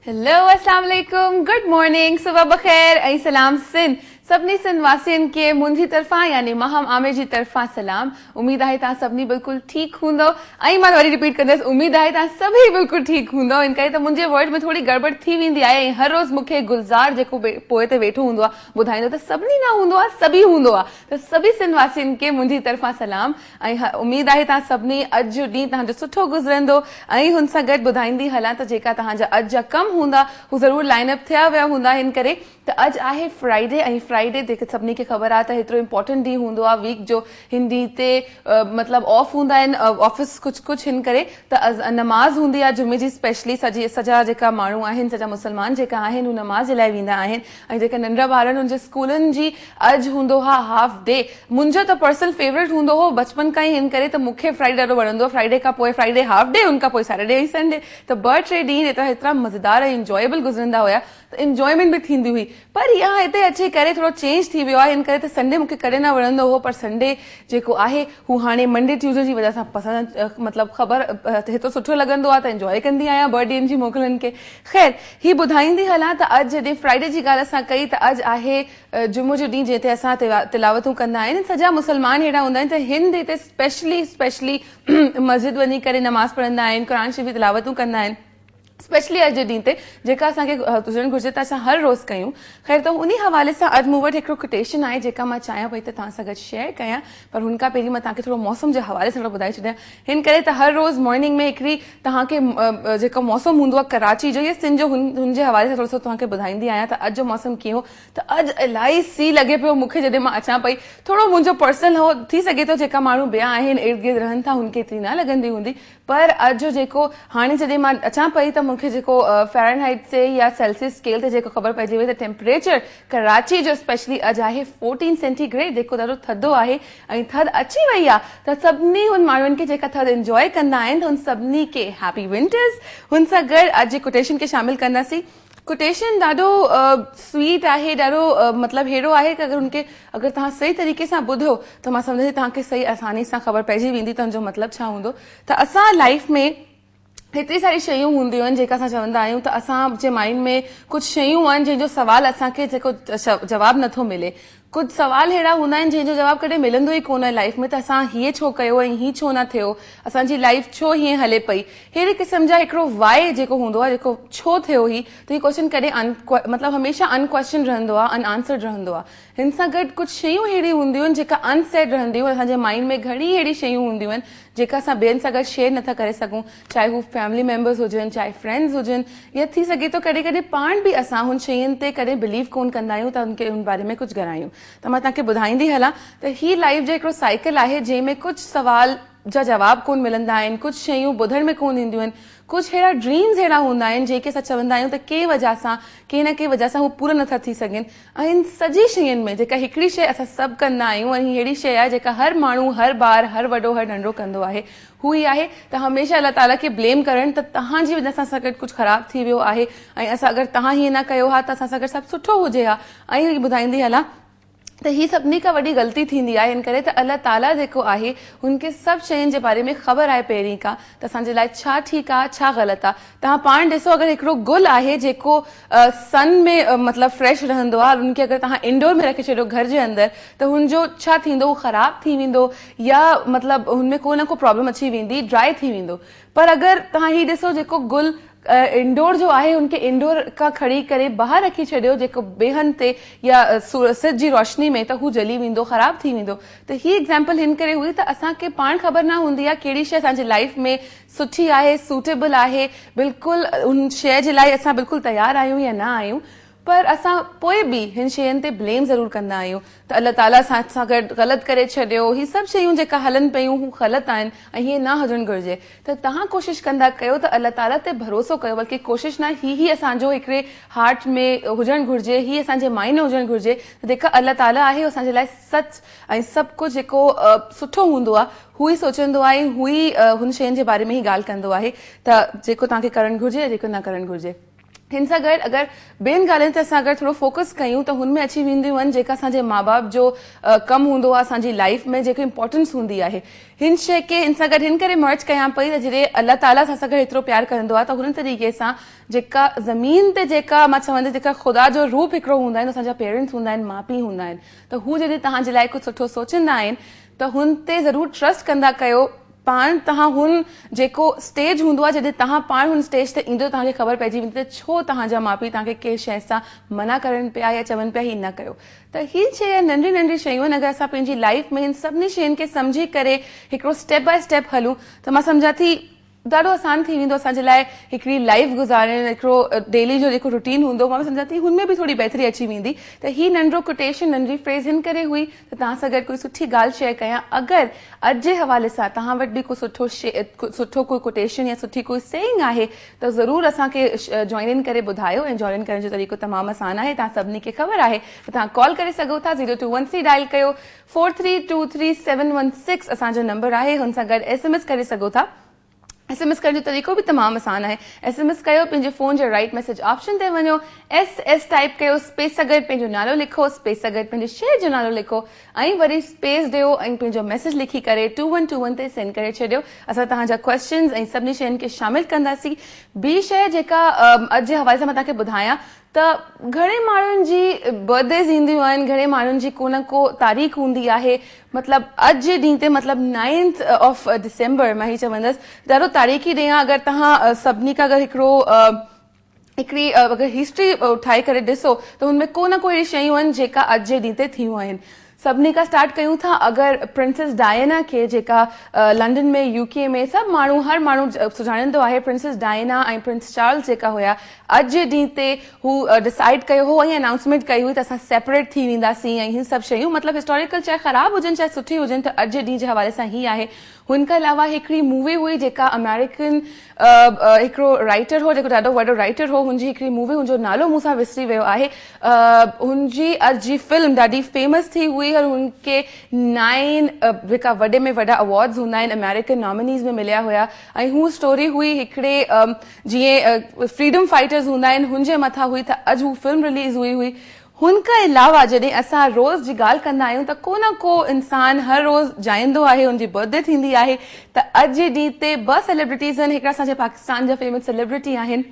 Hello अस्सलाम वालेकुम, good morning, सुबह बखैर, ऐं सलाम सिंध। सभिनी सिंध वासियुनि खे मुंहिंजी तरफ़ां यानी महम आमिर जी तरफ़ां सलाम। उम्मीद आहे तव्हां सभिनी बिल्कुलु ठीकु हूंदो ऐं मां वरी रिपीट कंदसि, उम्मीद आहे तव्हां सभई बिल्कुलु ठीकु हूंदो। इन करे त मुंहिंजे वर्ड में थोरी गड़बड़ थी वेंदी आहे ऐं हर रोज़ मूंखे गुलज़ार जेको पोइ ते वेठो हूंदो आहे ॿुधाईंदो त सभिनी न हूंदो आहे, सभी हूंदो आहे। त सभी सिंध वासियुनि खे मुंहिंजी तरफ़ां सलाम ऐं उम्मीद आहे तव्हां सभिनी अॼु जो ॾींहुं तव्हांजो सुठो गुज़रंदो ऐं हुन सां गॾु ॿुधाईंदी हलां त जेका तव्हांजा अॼु जा कम हूंदा हू ज़रूर लाइनअप थिया विया हूंदा। हिन करे त अॼु आहे फ्राइडे ऐं फ्राइडे जेके सभिनी खे ख़बर आहे त हेतिरो इंपॉर्टेंट ॾींहुं हूंदो आहे वीक जो। हिन ॾींहं ते मतिलबु ऑफ हूंदा आहिनि ऑफिस कुझु हिन करे त नमाज़ हूंदी आहे जुमे जी स्पेशली। सॼा जेका माण्हू आहिनि, सॼा मुस्लमान जेका आहिनि हू नमाज़ जे लाइ वेंदा आहिनि ऐं जेका नंढा ॿार आहिनि उनजे स्कूलनि जी अॼु हूंदो आहे हाफ डे। मुंहिंजो त पर्सनल फेवरेट हूंदो हो बचपन खां ई, हिन करे त मूंखे फ्राइडे ॾाढो वणंदो। फ्राइडे खां पोइ फ्राइडे हाफ डे, उनखां पोइ सैटरडे ऐं संडे। त ॿ टे ॾींहं हेतिरा मज़ेदार ऐं इंजॉयबल गुज़रंदा हुया, त इंजॉयमेंट बि थींदी हुई। पर इहा हिते अची करे थोरो चेंज थी वियो आहे, हिन करे त संडे मूंखे कॾहिं न वणंदो हो, पर संडे जेको आहे हू हाणे मंडे ट्यूसडे जी वजह सां पसंदि मतिलबु ख़बर हेतिरो सुठो लॻंदो आहे त इंजॉय कंदी आहियां ॿ ॾींहंनि जी मोकलनि खे। ख़ैर ही ॿुधाईंदी हलां त अॼु जॾहिं फ्राइडे जी ॻाल्हि असां कई त अॼु आहे जुमो जो ॾींहुं जंहिं ते असां तिलावतूं कंदा आहिनि। सॼा मुस्लमान अहिड़ा हूंदा आहिनि त हिन ॾींहं ते स्पेशली मस्जिद वञी करे नमाज़ पढ़ंदा आहिनि, क़ुर शरीफ़ जी तिलावतूं कंदा आहिनि। स्पेशली अॼु जे ॾींहं ते जेका असांखे हुजणु घुरिजे त असां हर रोज़ कयूं। ख़ैर त उन हवाले सां अॼु मूं वटि हिकिड़ो कोटेशन आहे जेका मां चाहियां पई त तव्हां सां गॾु शेयर कयां, पर हुन खां पहिरीं मां तव्हांखे थोरो मौसम जे हवाले सां ॿुधाए छॾियां। हिन करे त हर रोज़ मॉर्निंग में हिकिड़ी तव्हांखे जेको मौसम हूंदो आहे कराची जो या सिंध जो, हुनजे हवाले सां थोरो सो तव्हांखे ॿुधाईंदी आहियां त अॼु जो मौसम कीअं हो। त अॼु इलाही सी लॻे पियो मूंखे जॾहिं मां अचां पई। थोरो मुंहिंजो पर्सनल हो, थी सघे थो जेका माण्हू ॿिया आहिनि इर्द गिर्द रहनि था हुनखे एतिरी न लॻंदी हूंदी, पर अॼु जो जेको हाणे जॾहिं मां अचां पई त मूंखे जेको फ़ारेनहाइट से या सेल्सियस स्केल ते जेको ख़बर पइजी वई त टेम्परेचर कराची जो स्पेशली अॼु आहे 14 सेंटीग्रेड, जेको ॾाढो थधो आहे ऐं थधि अची वई आहे। त सभिनी हुन माण्हुनि खे जेका थधि इंजॉय कंदा आहिनि त हुन सभिनी खे हैप्पी विंटर्स। हुन सां गॾु अॼु जे कोटेशन खे शामिल कंदासीं। कोटेशन ॾाढो स्वीट आहे, ॾाढो मतिलबु अहिड़ो आहे कि अगरि तव्हां सही तरीक़े सां ॿुधो त मां सम्झंदी तव्हांखे सही आसानी सां ख़बर पइजी वेंदी त हुनजो मतिलबु छा हूंदो। त असां लाइफ में हेतिरी सारी शयूं हूंदियूं आहिनि जेका असां चवंदा आहियूं त असांजे माइंड में कुझु शयूं आहिनि जंहिंजो सवाल असांखे जेको जवाबु नथो मिले। कुझु सवाल अहिड़ा हूंदा आहिनि जंहिंजो जवाबु कॾहिं मिलंदो ई कोन आहे लाइफ में, त असां हीअं छो कयो ऐं हीअं छो न थियो, असांजी लाइफ छो हीअं हले पई। अहिड़े क़िस्म जा हिकिड़ो वाए जेको हूंदो आहे, जेको छो थियो ही, त हीउ क्वेश्चन कॾहिं मतिलबु हमेशह अनक्वेश्चन रहंदो आहे, अनआंसर्ड रहंदो आहे। हिन सां गॾु कुझु शयूं अहिड़ियूं हूंदियूं आहिनि जेका अनसेड रहंदियूं आहिनि। असांजे माइंड में घणी अहिड़ी शयूं हूंदियूं आहिनि जेका असां ॿियनि सां गॾु शेयर नथा करे सघूं, चाहे हू फैमिली मेंबर्स हुजनि, चाहे फ्रेंड्स हुजनि, या थी सघे थो कॾहिं कॾहिं पाण बि असां हुन शयुनि ते कॾहिं बिलीव कोन कंदा आहियूं त हुनखे हुन बारे में कुझु ॻाल्हायूं। त मां तव्हांखे ॿुधाईंदी हलां त ही लाइफ जो हिकिड़ो साइकिल आहे जंहिंमें कुझु सवाल जा जवाब कोन मिलंदा आहिनि, कुझु शयूं ॿुधण में कोन ईंदियूं आहिनि, कुझु अहिड़ा ड्रीम्स अहिड़ा हूंदा आहिनि जेके असां चवंदा आहियूं त कंहिं वजह सां कंहिं न कंहिं वजह सां हू पूरा नथा थी सघनि। ऐं इन सॼी शयुनि में जेका हिकिड़ी शइ असां सभु कंदा आहियूं ऐं अहिड़ी शइ आहे जेका हर माण्हू, हर ॿार, हर वॾो, हर नंढो कंदो आहे, हू ई आहे त हमेशह अल्लाह ताला खे ब्लेम करणु त तव्हांजी वजह सां गॾु कुझु ख़राबु थी वियो आहे ऐं असां अगरि तव्हां हीअं न कयो हा त असां सां गॾु सभु सुठो हुजे हा। ऐं ॿुधाईंदी हलां त ही सभिनी खां वॾी ग़लती थींदी आहे। इन करे त अल्लाह ताला जेको आहे हुनखे सभु शयुनि जे बारे में ख़बर आहे पहिरीं खां त असांजे लाइ छा ठीकु आहे, छा ग़लति आहे। तव्हां पाण ॾिसो, अगरि हिकिड़ो गुल आहे जेको सन में मतिलबु फ्रेश रहंदो आहे, हुनखे अगरि तव्हां इंडोर में रखे छॾियो घर जे अंदरि, त हुनजो छा थींदो, हू ख़राबु थी वेंदो या मतिलबु हुनमें को न को प्रॉब्लम अची वेंदी, ड्राई थी वेंदो। पर अगरि तव्हां हीउ ॾिसो जेको गुल इंडोर जो आहे, उनखे इंडोर खां खणी करे ॿाहिरि रखी छॾियो जेको बेहनि ते या सिज जी रोशनी में, त हू जली वेंदो, ख़राबु थी वेंदो। त ही एग्ज़ाम्पल हिन करे हुई त असांखे पाण ख़बर न हूंदी आहे कहिड़ी शइ असांजी लाइफ में सुठी आहे, सूटेबल आहे, बिल्कुलु उन शइ जे लाइ असां बिल्कुलु तयारु आहियूं या न आहियूं। पर असां पोइ बि हिन शयुनि ते ब्लेम ज़रूरु कंदा आहियूं त अल्लाह ताला सां गॾु ग़लति करे छॾियो, ही सभु शयूं जेका हलनि पियूं हू ग़लति आहिनि ऐं हीअं न हुजणु घुरिजे। त तव्हां कोशिशि कंदा कयो त अल्लाह ताला ते भरोसो कयो, बल्कि कोशिशि न, ही असांजो हिकिड़े हार्ट में हुजणु घुरिजे, ही असांजे माइंड में हुजणु घुरिजे त जेका अल्लाह ताला आहे असांजे लाइ सच ऐं सभु कुझु जेको सुठो हूंदो आहे हू ई सोचंदो आहे, हू ई हुन शयुनि जे बारे में ई ॻाल्हि कंदो आहे त जेको तव्हांखे करणु घुरिजे, जेको न करणु घुरिजे। हिन सां गॾु अगरि ॿियनि ॻाल्हियुनि ते असां अगरि थोरो फोकस कयूं त हुन में अची वेंदियूं आहिनि जेका असांजे माउ बाप जो कमु हूंदो आहे असांजी लाइफ में जेको इंपॉर्टेंस हूंदी आहे हिन शइ खे हिन सां गॾु हिन करे मर्ज कयां पई त जॾहिं अल्लाह ताला असां सां गॾु एतिरो प्यार कंदो आहे त हुन तरीक़े सां जेका ज़मीन ते जेका मां चवंदी जेका ख़ुदा जो रूप हिकिड़ो हूंदा आहिनि असांजा पेरेंट्स हूंदा आहिनि माउ पीउ हूंदा आहिनि त हू जॾहिं तव्हांजे लाइ कुझु सुठो सोचींदा आहिनि त हुन ते ज़रूरु ट्रस्ट कंदा कयो पाण तव्हां हुन जेको स्टेज हूंदो आहे जॾहिं तव्हां पाण हुन स्टेज ते ईंदो तव्हांखे ख़बर पइजी वेंदी त छो तव्हांजा माउ पीउ तव्हांखे कंहिं शइ सां मना करनि पिया या चवनि पिया हीअ न कयो त ही शइ नंढी नंढी शयूं आहिनि अगरि असां पंहिंजी लाइफ में हिन सभिनी शयुनि खे सम्झी करे हिकिड़ो स्टेप बाय स्टेप हलूं त मां सम्झां थी ॾाढो आसान थी वेंदो असांजे लाइ हिकिड़ी लाइफ गुज़ारणु हिकिड़ो डेली जो जेको रूटीन हूंदो मां सम्झां थी हुनमें बि थोरी बहितरी अची वेंदी त ही नंढो कोटेशन नंढी फ्रेज़ हिन करे हुई त तव्हां सां गॾु कोई सुठी ॻाल्हि शेयर कयां अगरि अॼु जे हवाले सां तव्हां वटि बि को सुठो कोई कोटेशन या सुठी कोई सेइंग आहे त ज़रूरु असांखे जॉइन इन करे ॿुधायो ऐं जॉइन इन करण जो तरीक़ो तमामु आसान आहे तव्हां सभिनी खे ख़बर आहे त तव्हां कॉल करे सघो था 0213 डायल कयो 4323 असांजो नंबर आहे हुन सां गॾु SMS करे सघो था SMS करण जो तरीक़ो भी तमाम आसान है SMS कयो पंहिंजे फोन जे राइट मैसेज ऑप्शन ते वञो SS टाइप कयो स्पेस सां गॾु पंहिंजो नालो लिखो स्पेस सां गॾु पंहिंजे शहर जो नालो लिखो ऐं वरी स्पेस ॾियो ऐं पंहिंजो मैसेज लिखी करे 2121 ते सेंड करे छॾियो असां तव्हांजा क्वेश्चन्स ऐं सभिनी शयुनि खे शामिल कंदासीं ॿी शइ जेका अॼु जे हवाले सां मां तव्हांखे ॿुधायां त घणे माण्हुनि जी बर्थडेज़ ईंदियूं आहिनि घणे माण्हुनि जी को न को तारीख़ हूंदी आहे मतिलबु अॼु जे ॾींहं ते मतिलबु 9th ऑफ डिसंबर मां ही चवंदसि ॾाढो तारीख़ी ॾींहुं आहे अगरि तव्हां सभिनी खां अगरि हिकिड़ी अगरि हिस्ट्री ठाहे करे ॾिसो त हुनमें को न को अहिड़ी शयूं आहिनि जेका अॼु जे ॾींहं ते थियूं आहिनि सभिनी खां स्टार्ट कयूं था अगरि प्रिंसेस डायना खे जेका लंडन में UK में सभु माण्हू हर माण्हू सुञाणींदो आहे प्रिंसेस डायना ऐं प्रिंस चार्ल्स जेका हुया अॼु जे ॾींहं ते हू डिसाइड कयो हो ऐं अनाउंसमेंट कई हुई त असां सेपरेट थी वेंदासीं ऐं हीअ सभु शयूं मतिलबु हिस्टोरिकल चाहे ख़राबु हुजनि चाहे सुठी हुजनि त अॼु जे ॾींहं जे हवाले सां ही आहे हुन खां अलावा हिकिड़ी मूवी हुई जेका अमेरिकन हिकिड़ो राइटर हो जेको ॾाढो वॾो राइटर हो हुनजी हिकिड़ी मूवी हुनजो नालो मूंसां विसरी वियो आहे हुनजी अॼु जी फिल्म ॾाढी फेमस थी हुई और हुनखे 9 जेका वॾे में वॾा अवॉर्ड्स हूंदा आहिनि अमेरिकन नॉमिनीज़ में मिलिया हुया ऐं हू स्टोरी हुई हिकिड़े जीअं फ्रीडम फाइटर्स हूंदा आहिनि हुनजे मथां हुई त अॼु हू फिल्म रिलीज़ हुई हुन खां अलावा जॾहिं असां रोज़ जी ॻाल्हि कंदा आहियूं त को न को इंसान हर रोज़ जाईंदो आहे हुनजी बर्थडे थींदी आहे त अॼु जे ॾींहं ते 2 सेलिब्रिटीज़ आहिनि हिकिड़ा असांजे पाकिस्तान जा फेमस सेलिब्रिटी आहिनि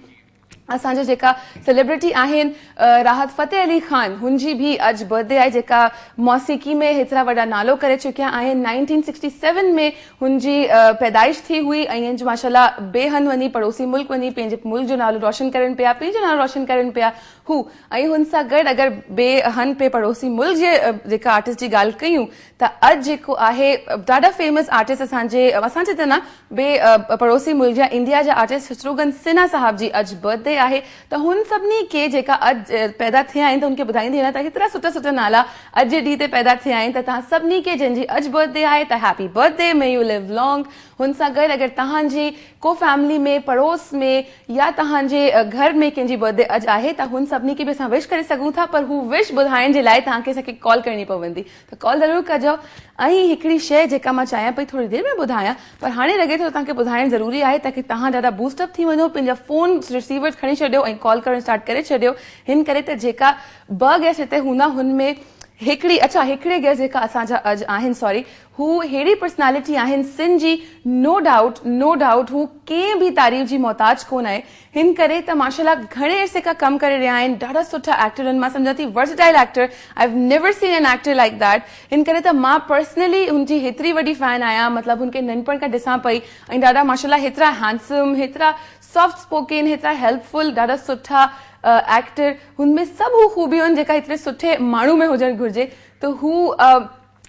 असांजा जेका सेलिब्रिटी आहिनि राहत फ़तेह अली ख़ान हुनजी बि अॼु बर्थडे आहे जेका मौसीक़ी में हेतिरा वॾा नालो करे चुकिया आहिनि 1967 में हुनजी पैदाइश थी हुई ऐं माशाल्लाह ॿिए वञी पड़ोसी मुल्क वञी पंहिंजे मुल्क जो नालो रोशन करनि पिया पंहिंजो नालो रोशन करनि पिया हू ऐं हुन सां गॾु अगरि ॿिए पे पड़ोसी मुल्क जे जेका आर्टिस्ट जी ॻाल्हि कयूं त अॼु जेको आहे ॾाढा फेमस आर्टिस्ट असांजे त न ॿिए पड़ोसी मुल्क जा इंडिया जा आर्टिस्ट शत्रुघ्न सिन्हा साहब जी अॼु बर्थडे आहे त हुन सभिनी खे जेका अॼु पैदा थिया आहिनि त हुनखे ॿुधाईंदी आहियां त हेतिरा सुठा सुठा नाला अॼु जे ॾींहं ते पैदा थिया आहिनि त तव्हां सभिनी खे जंहिंजी अॼु बर्थडे आहे त happy birthday may you live long हुन सां गॾु अगरि तव्हांजी को फैमिली में पड़ोस में या तव्हांजे घर में कंहिंजी बर्थडे अॼु आहे त हुन सभिनी खे बि असां विश करे सघूं था पर हू विश ॿुधाइण जे लाइ तव्हांखे असांखे कॉल करणी पवंदी त कॉल ज़रूरु कजो ऐं हिकिड़ी शइ जेका मां चाहियां पई थोरी देरि में ॿुधायां पर हाणे लॻे थो तव्हांखे ॿुधाइण ज़रूरी आहे ताकी तव्हां ॾाढा बूस्टअप थी वञो पंहिंजा फ़ोन रिसीवर्स खणी छॾियो ऐं कॉल करणु स्टार्ट करे छॾियो हिन करे त जेका 2 गेस्ट हिते हूंदा हुनमें हिकिड़े गेस्ट जेका असांजा अॼु आहिनि सॉरी हू अहिड़ी पर्सनैलिटी आहिनि सिंध जी नो डाउट हू कंहिं बि तारीफ़ जी मोहताज कोन आहे हिन करे त माशाल्लाह घणे अरसे खां कमु करे रहिया आहिनि ॾाढा सुठा एक्टर आहिनि मां सम्झां थी versatile actor I have never seen an actor like that हिन करे त मां पर्सनली हुनजी हेतिरी वॾी फैन आहियां मतिलबु हुनखे नंढपण खां ॾिसां पई ऐं ॾाढा माशाल्लाह हेतिरा हैंडसम हेतिरा सॉफ्ट स्पोकन हेतिरा हेल्पफुल ॾाढा सुठा एक्टर हुनमें सभु हू खूबियूं आहिनि जेका हेतिरे सुठे माण्हू में हुजणु घुरिजे त हू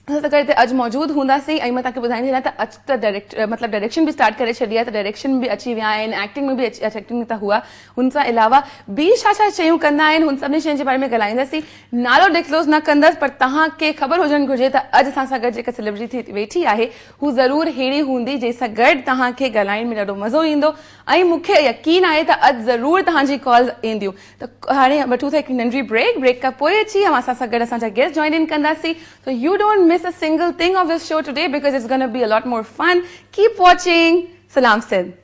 अॼु मौजूदु हूंदासीं ऐं मां तव्हांखे ॿुधाईंदी आहियां त अॼु त मतिलबु डायरेक्शन बि स्टार्ट करे छॾी आहे त डायरेक्शन बि अची विया आहिनि एक्टिंग में बि एक्टिंग में त हुआ हुन सां अलावा ॿी छा शयूं कंदा आहिनि हुन सभिनी शयुनि जे बारे में ॻाल्हाईंदासीं नालो डिस्क्लोज़ न कंदसि पर तव्हांखे ख़बर हुजणु घुरिजे त अॼु असां सां गॾु जेका सेलिब्रिटी वेठी आहे हू ज़रूरु अहिड़ी हूंदी जंहिंसां गॾु तव्हांखे ॻाल्हाइण में ॾाढो मज़ो ईंदो ऐं मूंखे यकीन आहे त अॼु ज़रूरु तव्हांजी कॉल ईंदियूं त हाणे वठूं था हिकिड़ी नंढी ब्रेक खां पोइ अची असां सां गॾु असांजा गेस्ट जॉइन इन कंदासीं so you don't miss a single thing of this show today because it's going to be a lot more fun. Keep watching. Salam Sindh.